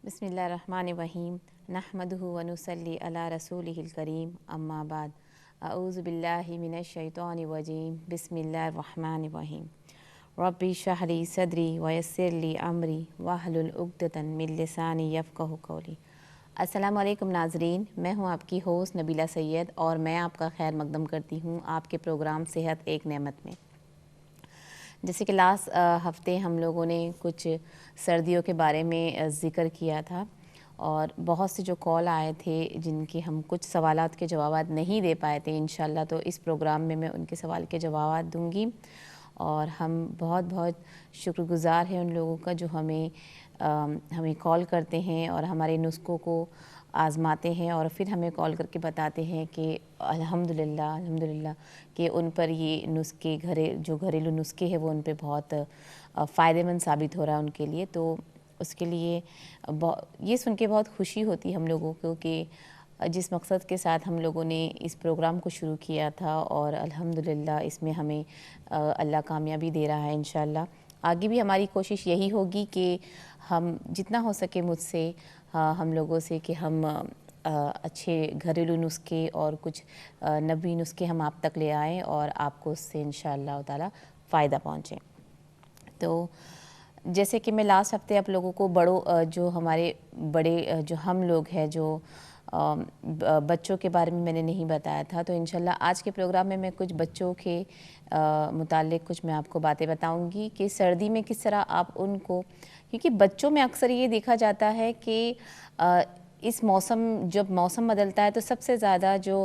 बिस्मिल्लाहिर्रहमानिर्रहीम नहमदुहु व नुसल्ली अला रसूलिहिल करीम अम्मा बाद अऊज़ु बिल्लाहि मिनश शैतानिर रजीम बिस्मिल्लाहिर्रहमानिर्रहीम रब्बि इश्रह ली सदरी व यस्सिर ली अमरी वहलुल उक़दतन मिन लिसानी यफ़क़हू क़ौली। अस्सलामु अलैकुम नाज़रीन, मैं हूँ आपकी होस्ट नबीला सैयद और मैं आपका खैर मकदम करती हूँ आपके प्रोग्राम सेहत एक नेमत में। जैसे कि लास्ट हफ़्ते हम लोगों ने कुछ सर्दियों के बारे में ज़िक्र किया था और बहुत से जो कॉल आए थे जिनके हम कुछ सवालात के जवाब नहीं दे पाए थे, इंशाल्लाह तो इस प्रोग्राम में मैं उनके सवाल के जवाब दूंगी। और हम बहुत बहुत शुक्रगुज़ार हैं उन लोगों का जो हमें कॉल करते हैं और हमारे नुस्ख़ों को आज़माते हैं और फिर हमें कॉल करके बताते हैं कि अल्हम्दुलिल्लाह अल्हम्दुलिल्लाह कि उन पर ये नुस्खे जो घरेलू नुस्खे हैं वो उन पे बहुत फ़ायदेमंद साबित हो रहा है उनके लिए। तो उसके लिए ये सुन के बहुत खुशी होती हम लोगों को कि जिस मकसद के साथ हम लोगों ने इस प्रोग्राम को शुरू किया था और अल्हम्दुलिल्लाह इसमें हमें अल्लाह कामयाबी दे रहा है। इंशाल्लाह आगे भी हमारी कोशिश यही होगी कि हम जितना हो सके मुझसे हम लोगों से कि हम अच्छे घरेलू नुस्खे और कुछ नबी नुस्खे हम आप तक ले आएँ और आपको उससे इंशाअल्लाह ताला फ़ायदा पहुँचे। तो जैसे कि मैं लास्ट हफ्ते आप लोगों को जो हमारे बड़े जो हम लोग हैं जो बच्चों के बारे में मैंने नहीं बताया था, तो इंशाल्लाह आज के प्रोग्राम में मैं कुछ बच्चों के मुतालिक कुछ मैं आपको बातें बताऊंगी कि सर्दी में किस तरह आप उनको, क्योंकि बच्चों में अक्सर ये देखा जाता है कि इस मौसम जब मौसम बदलता है तो सबसे ज़्यादा जो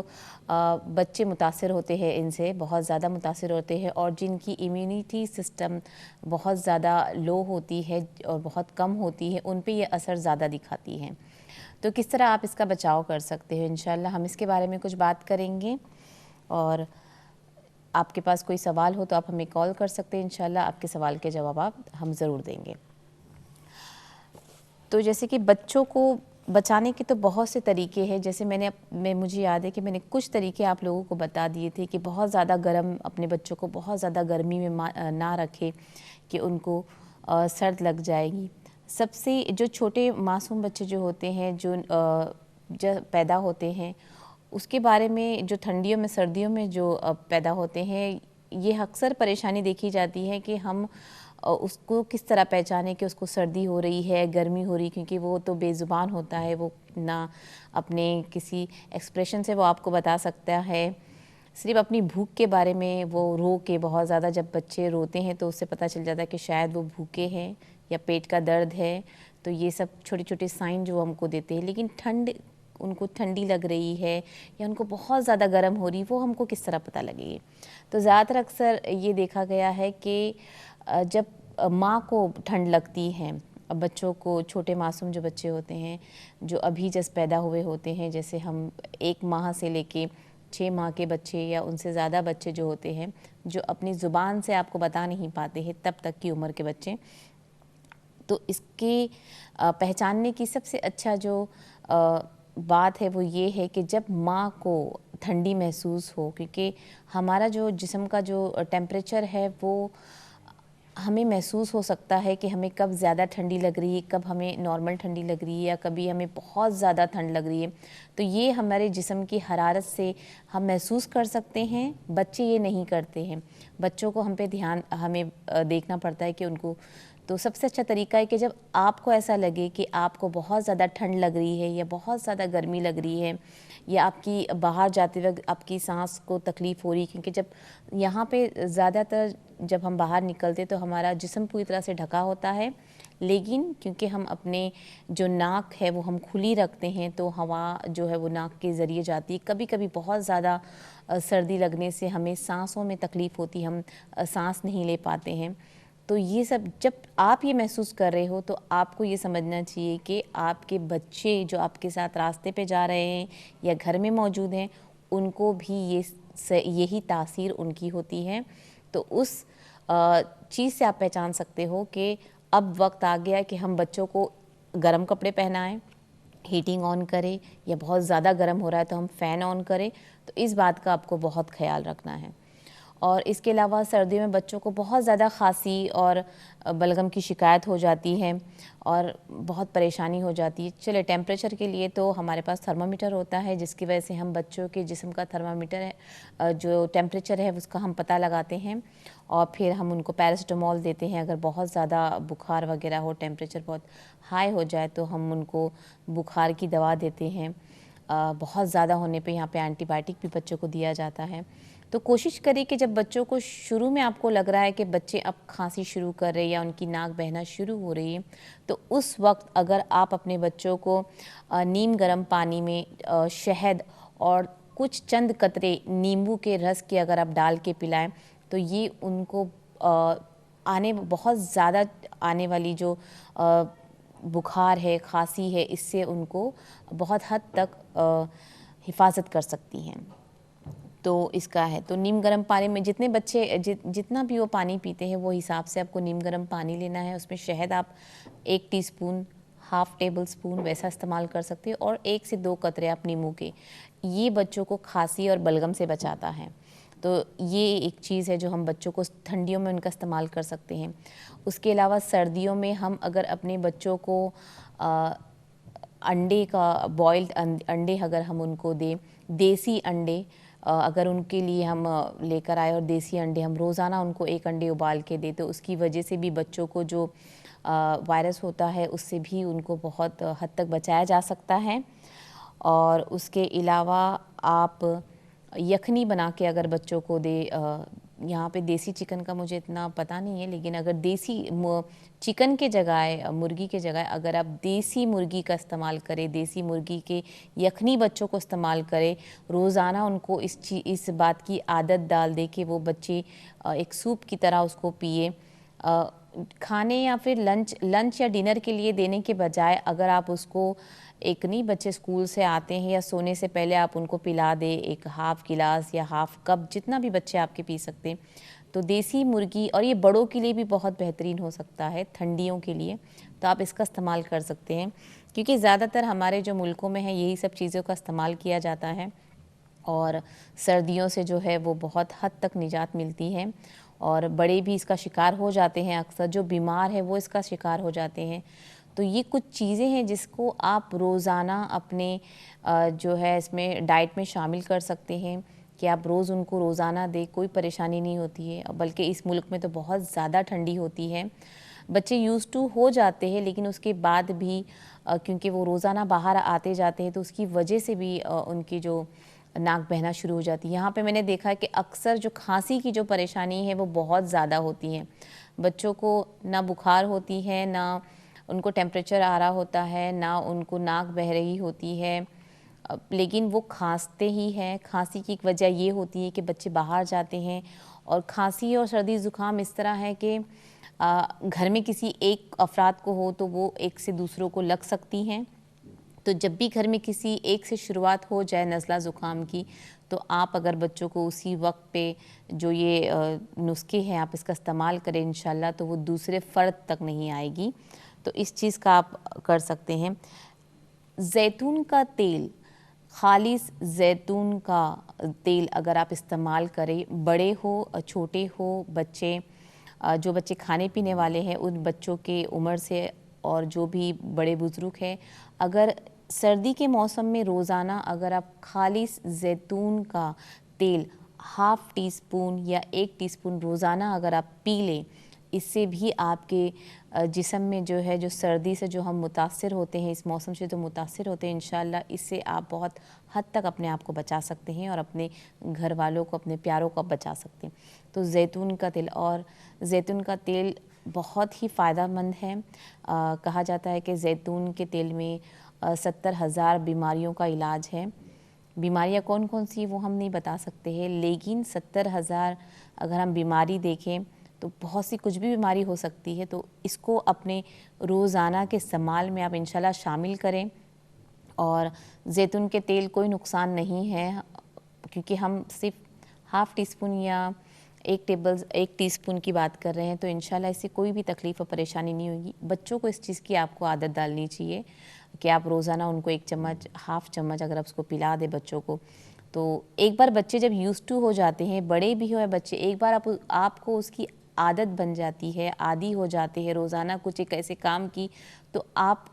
बच्चे मुतासिर होते हैं, इनसे बहुत ज़्यादा मुतासिर होते हैं और जिनकी इम्यूनिटी सिस्टम बहुत ज़्यादा लो होती है और बहुत कम होती है, उन पे ये असर ज़्यादा दिखाती है। तो किस तरह आप इसका बचाव कर सकते हो, इंशाल्लाह हम इसके बारे में कुछ बात करेंगे। और आपके पास कोई सवाल हो तो आप हमें कॉल कर सकते हैं, इंशाल्लाह आपके सवाल के जवाब हम ज़रूर देंगे। तो जैसे कि बच्चों को बचाने के तो बहुत से तरीके हैं, जैसे मुझे याद है कि मैंने कुछ तरीके आप लोगों को बता दिए थे कि बहुत ज़्यादा गर्म अपने बच्चों को बहुत ज़्यादा गर्मी में ना रखें कि उनको सर्द लग जाएगी। सबसे जो छोटे मासूम बच्चे जो होते हैं जो पैदा होते हैं उसके बारे में, जो ठंडियों में सर्दियों में जो पैदा होते हैं, ये अक्सर परेशानी देखी जाती है कि हम उसको किस तरह पहचाने कि उसको सर्दी हो रही है, गर्मी हो रही, क्योंकि वो तो बेज़ुबान होता है, वो ना अपने किसी एक्सप्रेशन से वो आपको बता सकता है। सिर्फ अपनी भूख के बारे में वो रो के, बहुत ज़्यादा जब बच्चे रोते हैं तो उससे पता चल जाता है कि शायद वो भूखे हैं या पेट का दर्द है। तो ये सब छोटे छोटे साइन जो हमको देते हैं। लेकिन उनको ठंडी लग रही है या उनको बहुत ज़्यादा गर्म हो रही, वो हमको किस तरह पता लगेगी? तो ज़्यादातर अक्सर ये देखा गया है कि जब माँ को ठंड लगती है, बच्चों को, छोटे मासूम जो बच्चे होते हैं जो अभी जस्ट पैदा हुए होते हैं, जैसे हम 1 माह से लेके 6 माह के बच्चे या उनसे ज़्यादा बच्चे जो होते हैं, जो अपनी ज़ुबान से आपको बता नहीं पाते हैं, तब तक की उम्र के बच्चे, तो इसके पहचानने की सबसे अच्छा जो बात है वो ये है कि जब माँ को ठंडी महसूस हो, क्योंकि हमारा जो जिस्म का जो टेम्परेचर है वो हमें महसूस हो सकता है कि हमें कब ज़्यादा ठंडी लग रही है, कब हमें नॉर्मल ठंडी लग रही है या कभी हमें बहुत ज़्यादा ठंड लग रही है। तो ये हमारे जिस्म की हरारत से हम महसूस कर सकते हैं, बच्चे ये नहीं करते हैं। बच्चों को हमें देखना पड़ता है कि उनको, तो सबसे अच्छा तरीका है कि जब आपको ऐसा लगे कि आपको बहुत ज़्यादा ठंड लग रही है या बहुत ज़्यादा गर्मी लग रही है या आपकी बाहर जाते वक्त आपकी सांस को तकलीफ़ हो रही है, क्योंकि जब यहाँ पे ज़्यादातर जब हम बाहर निकलते तो हमारा जिस्म पूरी तरह से ढका होता है, लेकिन क्योंकि हम अपने जो नाक है वो हम खुली रखते हैं तो हवा जो है वो नाक के ज़रिए जाती है। कभी कभी बहुत ज़्यादा सर्दी लगने से हमें सांसों में तकलीफ़ होती, हम सांस नहीं ले पाते हैं। तो ये सब जब आप ये महसूस कर रहे हो तो आपको ये समझना चाहिए कि आपके बच्चे जो आपके साथ रास्ते पे जा रहे हैं या घर में मौजूद हैं, उनको भी यही तासीर उनकी होती है। तो उस चीज़ से आप पहचान सकते हो कि अब वक्त आ गया कि हम बच्चों को गर्म कपड़े पहनाएं, हीटिंग ऑन करें, या बहुत ज़्यादा गर्म हो रहा है तो हम फ़ैन ऑन करें। तो इस बात का आपको बहुत ख्याल रखना है। और इसके अलावा सर्दियों में बच्चों को बहुत ज़्यादा खांसी और बलगम की शिकायत हो जाती है और बहुत परेशानी हो जाती है। चलिए, टेम्परेचर के लिए तो हमारे पास थर्मामीटर होता है, जिसकी वजह से हम बच्चों के जिस्म का थर्मामीटर है, जो टेम्परेचर है उसका हम पता लगाते हैं और फिर हम उनको पैरासिटामोल देते हैं। अगर बहुत ज़्यादा बुखार वगैरह हो, टेम्परेचर बहुत हाई हो जाए तो हम उनको बुखार की दवा देते हैं। बहुत ज़्यादा होने पे यहाँ पे एंटीबायोटिक भी बच्चों को दिया जाता है। तो कोशिश करिए कि जब बच्चों को शुरू में आपको लग रहा है कि बच्चे अब खांसी शुरू कर रहे हैं या उनकी नाक बहना शुरू हो रही है, तो उस वक्त अगर आप अपने बच्चों को नीम गर्म पानी में शहद और कुछ चंद कतरे नींबू के रस के अगर आप डाल के पिलाएं, तो ये उनको बहुत ज़्यादा आने वाली जो बुखार है, खांसी है, इससे उनको बहुत हद तक हिफाजत कर सकती हैं। तो इसका है, तो नीम गर्म पानी में जितने बच्चे जितना भी वो पानी पीते हैं वो हिसाब से आपको नीम गर्म पानी लेना है। उसमें शहद आप 1 टीस्पून, हाफ टेबल स्पून वैसा इस्तेमाल कर सकते हैं और 1 से 2 कतरे आप नींबू के। ये बच्चों को खांसी और बलगम से बचाता है। तो ये एक चीज़ है जो हम बच्चों को ठंडियों में उनका इस्तेमाल कर सकते हैं। उसके अलावा सर्दियों में हम अगर अपने बच्चों को अंडे का बॉइल्ड अंडे अगर हम उनको दें, देसी अंडे अगर उनके लिए हम लेकर आए और देसी अंडे हम रोज़ाना उनको 1 अंडे उबाल के दें, तो उसकी वजह से भी बच्चों को जो वायरस होता है उससे भी उनको बहुत हद तक बचाया जा सकता है। और उसके अलावा आप यखनी बना के अगर बच्चों को दे, यहाँ पे देसी चिकन का मुझे इतना पता नहीं है, लेकिन अगर देसी चिकन के जगह, मुर्गी के जगह अगर आप देसी मुर्गी का इस्तेमाल करें, देसी मुर्गी के यखनी बच्चों को इस्तेमाल करें, रोज़ाना उनको इस बात की आदत डाल दे कि वो बच्चे एक सूप की तरह उसको पिए। खाने या फिर लंच या डिनर के लिए देने के बजाय अगर आप उसको एक नहीं, बच्चे स्कूल से आते हैं या सोने से पहले आप उनको पिला दें, एक हाफ़ गिलास या हाफ़ कप, जितना भी बच्चे आपके पी सकते हैं, तो देसी मुर्गी, और ये बड़ों के लिए भी बहुत बेहतरीन हो सकता है ठंडियों के लिए, तो आप इसका इस्तेमाल कर सकते हैं। क्योंकि ज़्यादातर हमारे जो मुल्कों में है यही सब चीज़ों का इस्तेमाल किया जाता है और सर्दियों से जो है वो बहुत हद तक निजात मिलती है और बड़े भी इसका शिकार हो जाते हैं। अक्सर जो बीमार है वो इसका शिकार हो जाते हैं। तो ये कुछ चीज़ें हैं जिसको आप रोज़ाना अपने जो है इसमें डाइट में शामिल कर सकते हैं कि आप रोज़ उनको रोज़ाना दें, कोई परेशानी नहीं होती है। बल्कि इस मुल्क में तो बहुत ज़्यादा ठंडी होती है, बच्चे यूज़ टू हो जाते हैं, लेकिन उसके बाद भी क्योंकि वो रोज़ाना बाहर आते जाते हैं तो उसकी वजह से भी उनकी जो नाक बहना शुरू हो जाती है। यहाँ पे मैंने देखा है कि अक्सर जो खांसी की जो परेशानी है वो बहुत ज़्यादा होती है। बच्चों को ना बुखार होती है, ना उनको टेम्परेचर आ रहा होता है, ना उनको नाक बह रही होती है, लेकिन वो खांसते ही हैं। खांसी की एक वजह ये होती है कि बच्चे बाहर जाते हैं और खांसी और सर्दी ज़ुकाम इस तरह है कि घर में किसी एक अफराद को हो तो वो एक से दूसरों को लग सकती हैं। तो जब भी घर में किसी एक से शुरुआत हो जाए नज़ला ज़ुकाम की, तो आप अगर बच्चों को उसी वक्त पे जो ये नुस्खे हैं आप इसका इस्तेमाल करें, इंशाल्लाह तो वो दूसरे फ़र्द तक नहीं आएगी। तो इस चीज़ का आप कर सकते हैं। ज़ैतून का तेल, खालिस ज़ैतून का तेल अगर आप इस्तेमाल करें, बड़े हो छोटे हो, बच्चे जो बच्चे खाने पीने वाले हैं उन बच्चों के उम्र से और जो भी बड़े बुज़ुर्ग हैं, अगर सर्दी के मौसम में रोज़ाना अगर आप खालिस ज़ैतून का तेल हाफ़ टीस्पून या 1 टीस्पून रोज़ाना अगर आप पी लें, इससे भी आपके जिस्म में जो है, जो सर्दी से जो हम मुतासिर होते हैं, इस मौसम से जो मुतासिर होते हैं, इंशाल्लाह इससे आप बहुत हद तक अपने आप को बचा सकते हैं और अपने घर वालों को, अपने प्यारों को बचा सकते हैं। तो ज़ैतून का तेल, और ज़ैतून का तेल बहुत ही फ़ायदेमंद है। कहा जाता है कि ज़ैतून के तेल में 70,000 बीमारियों का इलाज है। बीमारियाँ कौन कौन सी वो हम नहीं बता सकते हैं, लेकिन 70,000 अगर हम बीमारी देखें तो बहुत सी कुछ भी बीमारी हो सकती है। तो इसको अपने रोज़ाना के इस्तेमाल में आप इंशाल्लाह शामिल करें। और ज़ैतून के तेल कोई नुकसान नहीं है, क्योंकि हम सिर्फ हाफ़ टीस्पून या 1 टीस्पून की बात कर रहे हैं, तो इंशाल्लाह इससे कोई भी तकलीफ़ और परेशानी नहीं होगी। बच्चों को इस चीज़ की आपको आदत डालनी चाहिए कि आप रोज़ाना उनको 1 चम्मच, हाफ़ चम्मच अगर आप उसको पिला दें बच्चों को, तो एक बार बच्चे जब यूज्ड टू हो जाते हैं, बड़े भी हो या बच्चे, एक बार आपको उसकी आदत बन जाती है, आदी हो जाते हैं रोज़ाना कुछ एक ऐसे काम की, तो आप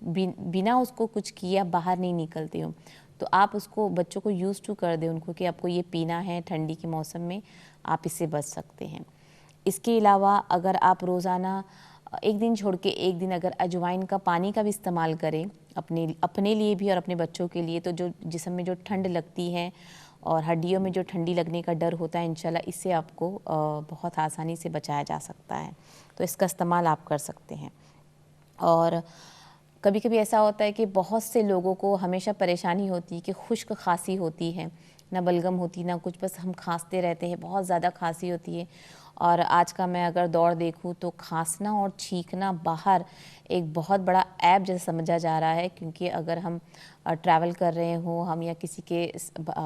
बिना उसको कुछ किया बाहर नहीं निकलते हो। तो आप उसको बच्चों को यूज़ टू कर दें उनको कि आपको ये पीना है ठंडी के मौसम में, आप इससे बच सकते हैं। इसके अलावा अगर आप रोज़ाना एक दिन छोड़ के एक दिन अगर अजवाइन का पानी का भी इस्तेमाल करें अपने लिए भी और अपने बच्चों के लिए, तो जो जिस्म में जो ठंड लगती है और हड्डियों में जो ठंडी लगने का डर होता है, इंशाल्लाह इससे आपको बहुत आसानी से बचाया जा सकता है। तो इसका इस्तेमाल आप कर सकते हैं। और कभी कभी ऐसा होता है कि बहुत से लोगों को हमेशा परेशानी होती है कि खुश्क खांसी होती है, ना बलगम होती ना कुछ, बस हम खांसते रहते हैं, बहुत ज़्यादा खांसी होती है। और आज का मैं अगर दौर देखूं तो खांसना और छींकना बाहर एक बहुत बड़ा ऐब जैसा समझा जा रहा है, क्योंकि अगर हम ट्रैवल कर रहे हो हम या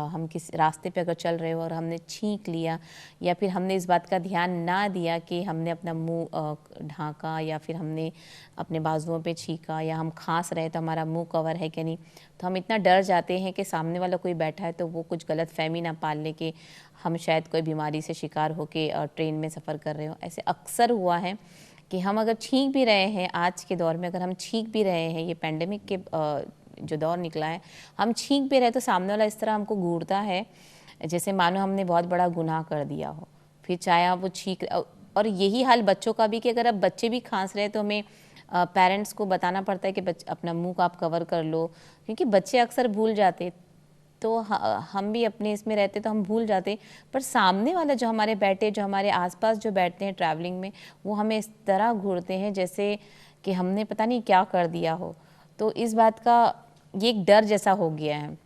हम किसी रास्ते पे अगर चल रहे हो और हमने छींक लिया या फिर हमने इस बात का ध्यान ना दिया कि हमने अपना मुंह ढांका या फिर हमने अपने बाजुओं पे छींका या हम खांस रहे तो हमारा मुंह कवर है कि नहीं, तो हम इतना डर जाते हैं कि सामने वाला कोई बैठा है तो वो कुछ गलत फहमी ना पाल ले कि हम शायद कोई बीमारी से शिकार होके ट्रेन में सफ़र कर रहे हो। ऐसे अक्सर हुआ है कि हम अगर छींक भी रहे हैं, आज के दौर में अगर हम छींक भी रहे हैं, ये पैंडेमिक के जो दौर निकला है, हम छींक भी रहे तो सामने वाला इस तरह हमको घूरता है जैसे मानो हमने बहुत बड़ा गुनाह कर दिया हो। फिर चाहे आप वो छींक, और यही हाल बच्चों का भी कि अगर अब बच्चे भी खांस रहे हैं तो हमें पेरेंट्स को बताना पड़ता है कि अपना मुंह को आप कवर कर लो, क्योंकि बच्चे अक्सर भूल जाते, तो हम भी अपने इसमें रहते तो हम भूल जाते, पर सामने वाला जो हमारे बैठे, जो हमारे आसपास जो बैठते हैं ट्रैवलिंग में, वो हमें इस तरह घूरते हैं जैसे कि हमने पता नहीं क्या कर दिया हो। तो इस बात का ये एक डर जैसा हो गया है,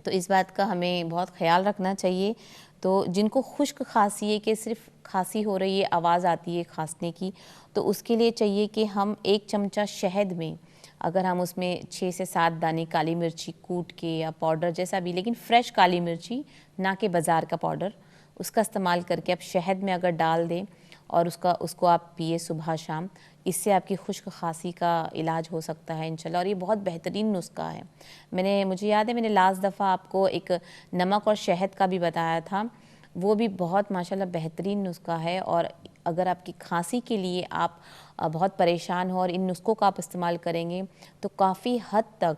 तो इस बात का हमें बहुत ख्याल रखना चाहिए। तो जिनको खुश्क खांसी है कि सिर्फ खांसी हो रही है, आवाज़ आती है खांसने की, तो उसके लिए चाहिए कि हम 1 चमचा शहद में अगर हम उसमें 6 से 7 दाने काली मिर्ची कूट के या पाउडर जैसा भी, लेकिन फ्रेश काली मिर्ची, ना कि बाज़ार का पाउडर, उसका इस्तेमाल करके आप शहद में अगर डाल दें और उसको आप पिए सुबह शाम, इससे आपकी खुश्क खांसी का इलाज हो सकता है इंशाल्लाह। और ये बहुत बेहतरीन नुस्खा है। मुझे याद है मैंने लास्ट दफ़ा आपको एक नमक और शहद का भी बताया था, वो भी बहुत माशाल्लाह बेहतरीन नुस्खा है। और अगर आपकी खांसी के लिए आप बहुत परेशान हो और इन नुस्खों का आप इस्तेमाल करेंगे तो काफ़ी हद तक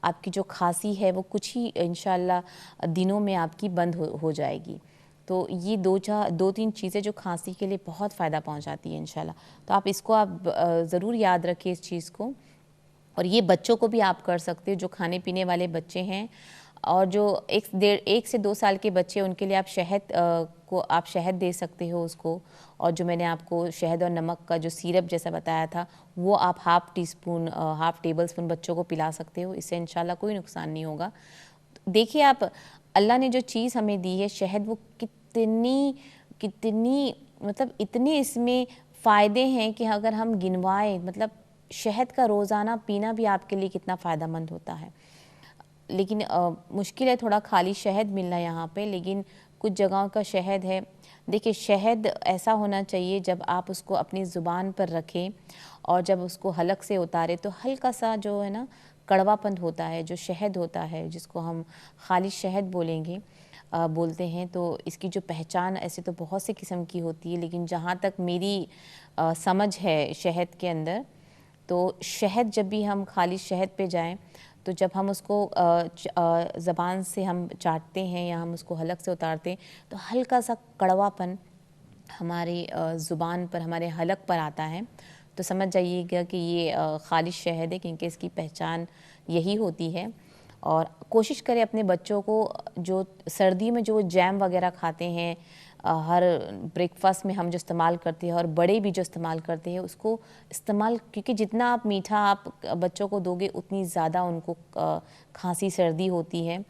आपकी जो खांसी है वो कुछ ही इंशाल्लाह दिनों में आपकी बंद हो जाएगी। तो ये 2-3 चीज़ें जो खांसी के लिए बहुत फ़ायदा पहुंचाती है इंशाल्लाह। तो आप इसको आप ज़रूर याद रखिए इस चीज़ को। और ये बच्चों को भी आप कर सकते हो, जो खाने पीने वाले बच्चे हैं और जो 1 से 2 साल के बच्चे, उनके लिए आप शहद दे सकते हो उसको। और जो मैंने आपको शहद और नमक का जो सिरप जैसा बताया था, वो आप हाफ़ टेबल स्पून बच्चों को पिला सकते हो। इससे इंशाल्लाह कोई नुकसान नहीं होगा। देखिए आप, अल्लाह ने जो चीज़ हमें दी है शहद, वो कितनी कितनी मतलब इतने इसमें फ़ायदे हैं कि अगर हम गिनवाएं, मतलब शहद का रोज़ाना पीना भी आपके लिए कितना फ़ायदेमंद होता है। लेकिन मुश्किल है थोड़ा खाली शहद मिलना यहाँ पे, लेकिन कुछ जगहों का शहद है। देखिए शहद ऐसा होना चाहिए जब आप उसको अपनी ज़ुबान पर रखें और जब उसको हलक से उतारें तो हल्का सा जो है ना कड़वापन होता है, जो शहद होता है जिसको हम खाली शहद बोलते हैं। तो इसकी जो पहचान ऐसे तो बहुत से किस्म की होती है, लेकिन जहाँ तक मेरी समझ है शहद के अंदर, तो शहद जब भी हम खाली शहद पे जाएं, तो जब हम उसको ज़बान से हम चाटते हैं या हम उसको हलक से उतारते हैं तो हल्का सा कड़वापन हमारी ज़ुबान पर, हमारे हलक पर आता है। तो समझ जाइएगा कि ये खालिश शहद है, क्योंकि इसकी पहचान यही होती है। और कोशिश करें अपने बच्चों को, जो सर्दी में जो जैम वगैरह खाते हैं हर ब्रेकफास्ट में हम जो इस्तेमाल करते हैं और बड़े भी जो इस्तेमाल करते हैं उसको इस्तेमाल, क्योंकि जितना आप मीठा आप बच्चों को दोगे उतनी ज़्यादा उनको खांसी सर्दी होती है।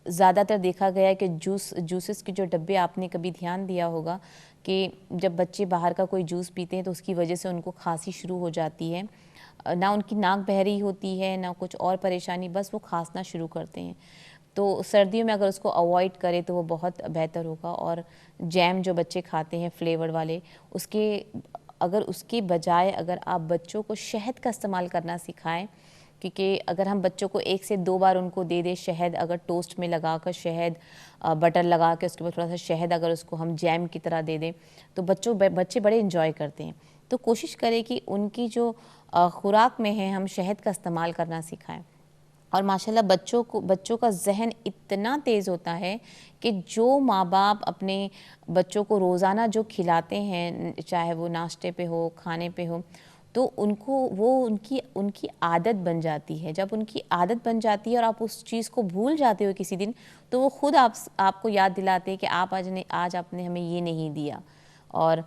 ज़्यादातर देखा गया है कि जूसेस के जो डब्बे, आपने कभी ध्यान दिया होगा कि जब बच्चे बाहर का कोई जूस पीते हैं तो उसकी वजह से उनको खांसी शुरू हो जाती है। ना उनकी नाक बह रही होती है ना कुछ और परेशानी, बस वो खांसना शुरू करते हैं। तो सर्दियों में अगर उसको अवॉइड करें तो वो बहुत बेहतर होगा। और जैम जो बच्चे खाते हैं फ्लेवर वाले, उसके बजाय अगर आप बच्चों को शहद का इस्तेमाल करना सिखाएं क्योंकि अगर हम बच्चों को 1 से 2 बार उनको दे दें शहद, अगर टोस्ट में लगाकर शहद बटर लगा के उसके ऊपर थोड़ा सा शहद अगर उसको हम जैम की तरह दे दें तो बच्चे बड़े इन्जॉय करते हैं। तो कोशिश करें कि उनकी जो खुराक में है हम शहद का इस्तेमाल करना सिखाएं। और माशाल्लाह बच्चों का ज़हन इतना तेज़ होता है कि जो माँ बाप अपने बच्चों को रोज़ाना जो खिलाते हैं, चाहे वो नाश्ते पे हो, खाने पे हो, तो उनको वो उनकी आदत बन जाती है। जब उनकी आदत बन जाती है और आप उस चीज़ को भूल जाते हो किसी दिन, तो वो खुद आपको याद दिलाते हैं कि आज आपने हमें ये नहीं दिया। और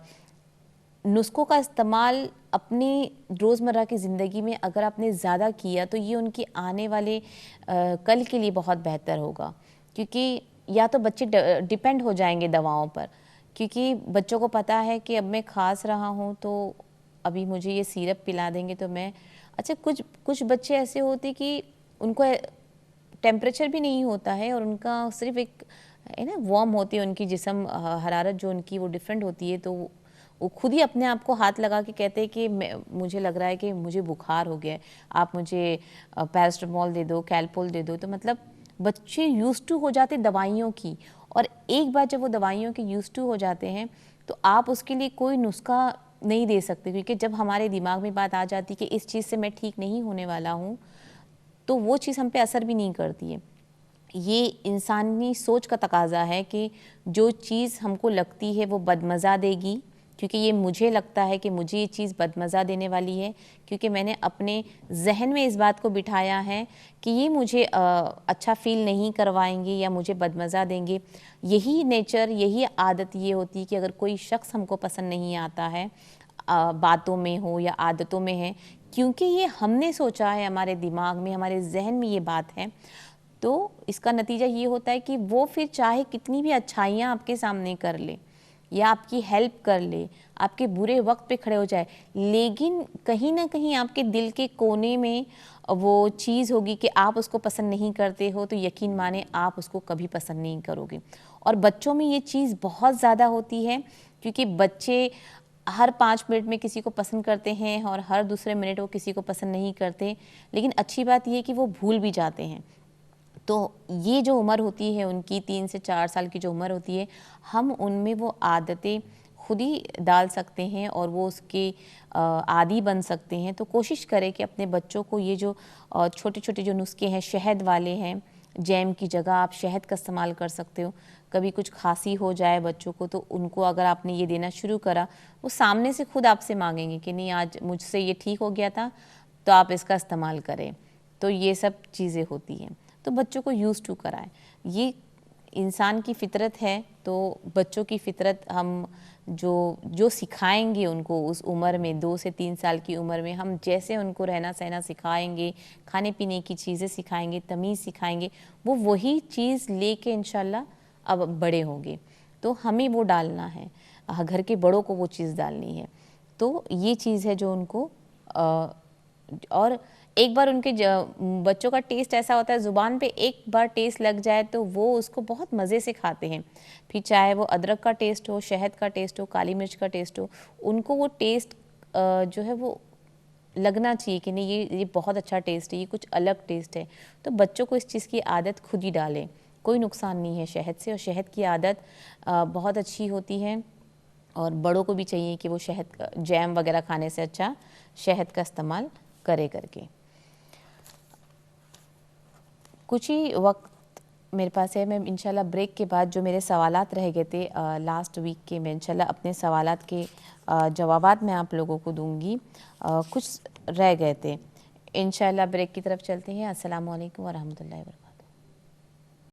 नुस्ख़ों का इस्तेमाल अपनी रोज़मर्रा की ज़िंदगी में अगर आपने ज़्यादा किया तो ये उनके आने वाले कल के लिए बहुत बेहतर होगा। क्योंकि या तो बच्चे डिपेंड हो जाएंगे दवाओं पर, क्योंकि बच्चों को पता है कि अब मैं खांस रहा हूँ तो अभी मुझे ये सिरप पिला देंगे तो मैं अच्छा। कुछ बच्चे ऐसे होते कि उनको टेम्परेचर भी नहीं होता है और उनका सिर्फ एक है ना वार्म होती है उनकी जिस्म हरारत जो उनकी वो डिफरेंट होती है, तो वो खुद ही अपने आप को हाथ लगा के कहते हैं कि मुझे लग रहा है कि मुझे बुखार हो गया है, आप मुझे पैरास्टामोल दे दो, कैलपोल दे दो। तो मतलब बच्चे यूज़ टू हो जाते दवाइयों की, और एक बार जब वो दवाइयों के यूज़ टू हो जाते हैं तो आप उसके लिए कोई नुस्खा नहीं दे सकते, क्योंकि जब हमारे दिमाग में बात आ जाती है कि इस चीज़ से मैं ठीक नहीं होने वाला हूँ तो वो चीज़ हम पे असर भी नहीं करती है। ये इंसानी सोच का तकाज़ा है कि जो चीज़ हमको लगती है वो बदमज़ा देगी, क्योंकि ये मुझे लगता है कि मुझे ये चीज़ बदमज़ा देने वाली है, क्योंकि मैंने अपने जहन में इस बात को बिठाया है कि ये मुझे अच्छा फ़ील नहीं करवाएंगे या मुझे बदमज़ा देंगे। यही नेचर, यही आदत ये होती है कि अगर कोई शख्स हमको पसंद नहीं आता है, बातों में हो या आदतों में है, क्योंकि ये हमने सोचा है, हमारे दिमाग में, हमारे जहन में ये बात है, तो इसका नतीजा ये होता है कि वो फिर चाहे कितनी भी अच्छाइयाँ आपके सामने कर ले या आपकी हेल्प कर ले, आपके बुरे वक्त पे खड़े हो जाए, लेकिन कहीं ना कहीं आपके दिल के कोने में वो चीज़ होगी कि आप उसको पसंद नहीं करते हो, तो यकीन माने आप उसको कभी पसंद नहीं करोगे। और बच्चों में ये चीज़ बहुत ज़्यादा होती है, क्योंकि बच्चे हर 5 मिनट में किसी को पसंद करते हैं और हर दूसरे मिनट वो किसी को पसंद नहीं करते। लेकिन अच्छी बात ये है कि वो भूल भी जाते हैं। तो ये जो उम्र होती है उनकी 3 से 4 साल की जो उम्र होती है, हम उनमें वो आदतें खुद ही डाल सकते हैं और वो उसके आदी बन सकते हैं। तो कोशिश करें कि अपने बच्चों को ये जो छोटे-छोटे जो नुस्खे हैं, शहद वाले हैं, जैम की जगह आप शहद का इस्तेमाल कर सकते हो। कभी कुछ खांसी हो जाए बच्चों को, तो उनको अगर आपने ये देना शुरू करा, वो सामने से खुद आपसे मांगेंगे कि नहीं आज मुझसे ये ठीक हो गया था, तो आप इसका इस्तेमाल करें। तो ये सब चीज़ें होती हैं, तो बच्चों को यूज़ टू कराएं। ये इंसान की फ़ितरत है, तो बच्चों की फ़ितरत हम जो सिखाएंगे उनको उस उम्र में, 2 से 3 साल की उम्र में, हम जैसे उनको रहना सहना सिखाएंगे, खाने पीने की चीज़ें सिखाएंगे, तमीज़ सिखाएंगे, वो वही चीज़ लेके इंशाल्लाह अब बड़े होंगे। तो हमें वो डालना है, घर के बड़ों को वो चीज़ डालनी है। तो ये चीज़ है जो उनको और एक बार उनके बच्चों का टेस्ट ऐसा होता है, ज़ुबान पे एक बार टेस्ट लग जाए तो वो उसको बहुत मज़े से खाते हैं। फिर चाहे वो अदरक का टेस्ट हो, शहद का टेस्ट हो, काली मिर्च का टेस्ट हो, उनको वो टेस्ट जो है वो लगना चाहिए कि नहीं ये बहुत अच्छा टेस्ट है, ये कुछ अलग टेस्ट है। तो बच्चों को इस चीज़ की आदत खुद ही डालें, कोई नुकसान नहीं है शहद से, और शहद की आदत बहुत अच्छी होती है। और बड़ों को भी चाहिए कि वो शहद जैम वगैरह खाने से अच्छा शहद का इस्तेमाल करे करके। कुछ ही वक्त मेरे पास है, मैं इंशाल्लाह ब्रेक के बाद जो मेरे सवालात रह गए थे लास्ट वीक के, मैं इंशाल्लाह अपने सवालात के जवाबात मैं आप लोगों को दूंगी। कुछ रह गए थे, इंशाल्लाह ब्रेक की तरफ चलते हैं। अस्सलाम वालेकुम व रहमतुल्लाहि व बरकातहू।